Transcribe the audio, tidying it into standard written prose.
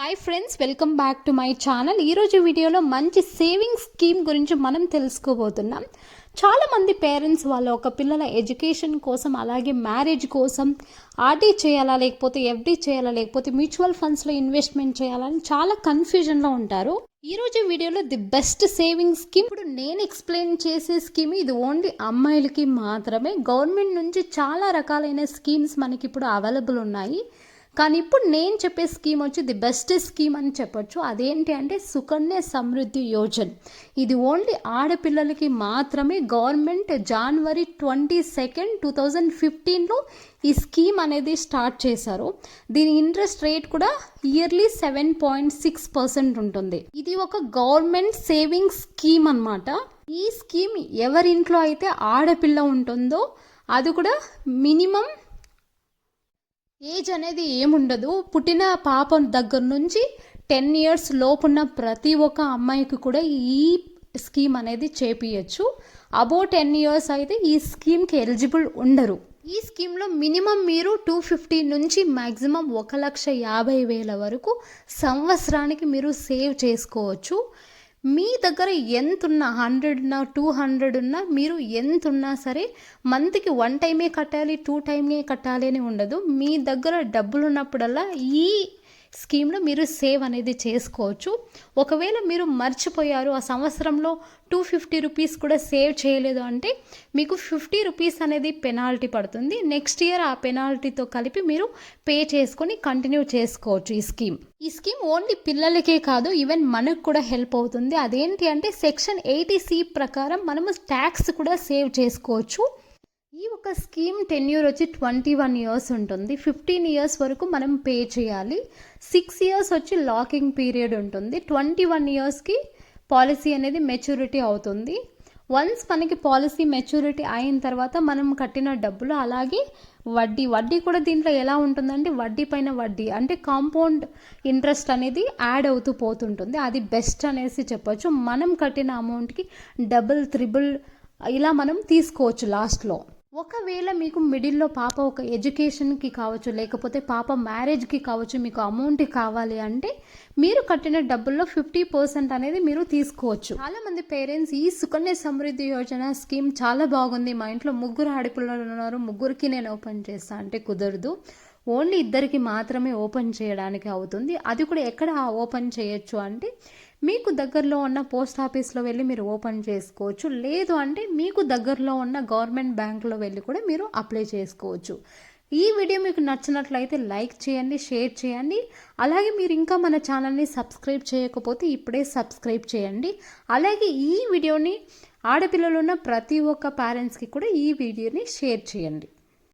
Hi friends, welcome back to my channel. ఈరోజు వీడియోలో మంచి సేవింగ్ స్కీమ్ గురించి మనం తెలుసుకోబోతున్నాం. చాలామంది పేరెంట్స్ వాళ్ళ ఒక పిల్లల ఎడ్యుకేషన్ కోసం, అలాగే మ్యారేజ్ కోసం ఆర్డీ చేయాలా, లేకపోతే ఎఫ్డీ చేయాలా, లేకపోతే మ్యూచువల్ ఫండ్స్లో ఇన్వెస్ట్మెంట్ చేయాలని చాలా కన్ఫ్యూజన్లో ఉంటారు. ఈరోజు వీడియోలో ది బెస్ట్ సేవింగ్ స్కీమ్, ఇప్పుడు నేను ఎక్స్ప్లెయిన్ చేసే స్కీమ్ ఇది ఓన్లీ అమ్మాయిలకి మాత్రమే. గవర్నమెంట్ నుంచి చాలా రకాలైన స్కీమ్స్ మనకి ఇప్పుడు అవైలబుల్ ఉన్నాయి. కానీ ఇప్పుడు నేను చెప్పే స్కీమ్ వచ్చి ది బెస్ట్ స్కీమ్ అని చెప్పొచ్చు. అదేంటి అంటే సుకన్య సమృద్ధి యోజన. ఇది ఓన్లీ ఆడపిల్లలకి మాత్రమే. గవర్నమెంట్ January 22, 2015లో ఈ స్కీమ్ అనేది స్టార్ట్ చేశారు. దీని ఇంట్రెస్ట్ రేట్ కూడా ఇయర్లీ 7.6% ఉంటుంది. ఇది ఒక గవర్నమెంట్ సేవింగ్ స్కీమ్ అన్నమాట. ఈ స్కీమ్ ఎవరింట్లో అయితే ఆడపిల్ల ఉంటుందో అది కూడా మినిమం ఏజ్ అనేది ఏముండదు. పుట్టిన పాప దగ్గర నుంచి 10 years లోపున్న ప్రతి ఒక్క అమ్మాయికి కూడా ఈ స్కీమ్ అనేది చేపియచ్చు. అబౌ 10 years అయితే ఈ స్కీమ్కి ఎలిజిబుల్ ఉండరు. ఈ స్కీమ్లో మినిమం మీరు 250 నుంచి మ్యాక్సిమం 1,50,000 వరకు సంవత్సరానికి మీరు సేవ్ చేసుకోవచ్చు. మీ దగ్గర ఎంత ఉన్నా, 100 ఉన్నా, 200 ఉన్నా, మీరు ఎంత ఉన్నా సరే మంత్కి 1 టైమే కట్టాలి, 2 టైమే కట్టాలి అని ఉండదు. మీ దగ్గర డబ్బులు ఉన్నప్పుడల్లా ఈ స్కీమ్లో మీరు సేవ్ అనేది చేసుకోవచ్చు. ఒకవేళ మీరు మర్చిపోయారు, ఆ సంవత్సరంలో 250 రూపీస్ కూడా సేవ్ చేయలేదు అంటే మీకు 50 రూపీస్ అనేది పెనాల్టీ పడుతుంది. నెక్స్ట్ ఇయర్ ఆ పెనాల్టీతో కలిపి మీరు పే చేసుకొని కంటిన్యూ చేసుకోవచ్చు ఈ స్కీమ్ ఓన్లీ పిల్లలకే కాదు, ఈవెన్ మనకు కూడా హెల్ప్ అవుతుంది. అదేంటి అంటే సెక్షన్ 80C ప్రకారం మనము ట్యాక్స్ కూడా సేవ్ చేసుకోవచ్చు. ఈ ఒక స్కీమ్ టెన్యూర్ వచ్చి 21 years ఉంటుంది. 15 years వరకు మనం పే చేయాలి. 6 years వచ్చి లాకింగ్ పీరియడ్ ఉంటుంది. 21 yearsకి పాలసీ అనేది మెచ్యూరిటీ అవుతుంది. వన్స్ మనకి పాలసీ మెచ్యూరిటీ అయిన తర్వాత మనం కట్టిన డబ్బులు, అలాగే వడ్డీ కూడా దీంట్లో ఎలా ఉంటుందంటే వడ్డీ పైన వడ్డీ, అంటే కాంపౌండ్ ఇంట్రెస్ట్ అనేది యాడ్ అవుతూ పోతుంటుంది. అది బెస్ట్ అనేసి చెప్పొచ్చు. మనం కట్టిన అమౌంట్కి డబుల్, త్రిబుల్ ఇలా మనం తీసుకోవచ్చు లాస్ట్లో. ఒకవేళ మీకు మిడిల్లో పాప ఒక ఎడ్యుకేషన్కి కావచ్చు, లేకపోతే పాప మ్యారేజ్కి కావచ్చు, మీకు అమౌంట్ కావాలి అంటే మీరు కట్టిన డబ్బుల్లో 50% అనేది మీరు తీసుకోవచ్చు. చాలామంది పేరెంట్స్ ఈ సుకన్య సమృద్ధి యోజన స్కీమ్ చాలా బాగుంది, మా ఇంట్లో 3 ఆడపిల్లలు ఉన్నారు, 3కి నేను ఓపెన్ చేస్తా అంటే కుదరదు. ఓన్లీ 2కి మాత్రమే ఓపెన్ చేయడానికి అవుతుంది. అది కూడా ఎక్కడ ఓపెన్ చేయొచ్చు అంటే మీకు దగ్గరలో ఉన్న పోస్ట్ ఆఫీస్లో వెళ్ళి మీరు ఓపెన్ చేసుకోవచ్చు. లేదు అంటే మీకు దగ్గరలో ఉన్న గవర్నమెంట్ బ్యాంకులో వెళ్ళి కూడా మీరు అప్లై చేసుకోవచ్చు. ఈ వీడియో మీకు నచ్చినట్లయితే లైక్ చేయండి, షేర్ చేయండి. అలాగే మీరు ఇంకా మన ఛానల్ని సబ్స్క్రైబ్ చేయకపోతే ఇప్పుడే సబ్స్క్రైబ్ చేయండి. అలాగే ఈ వీడియోని ఆడపిల్లలు ఉన్న ప్రతి ఒక్క పేరెంట్స్కి కూడా ఈ వీడియోని షేర్ చేయండి.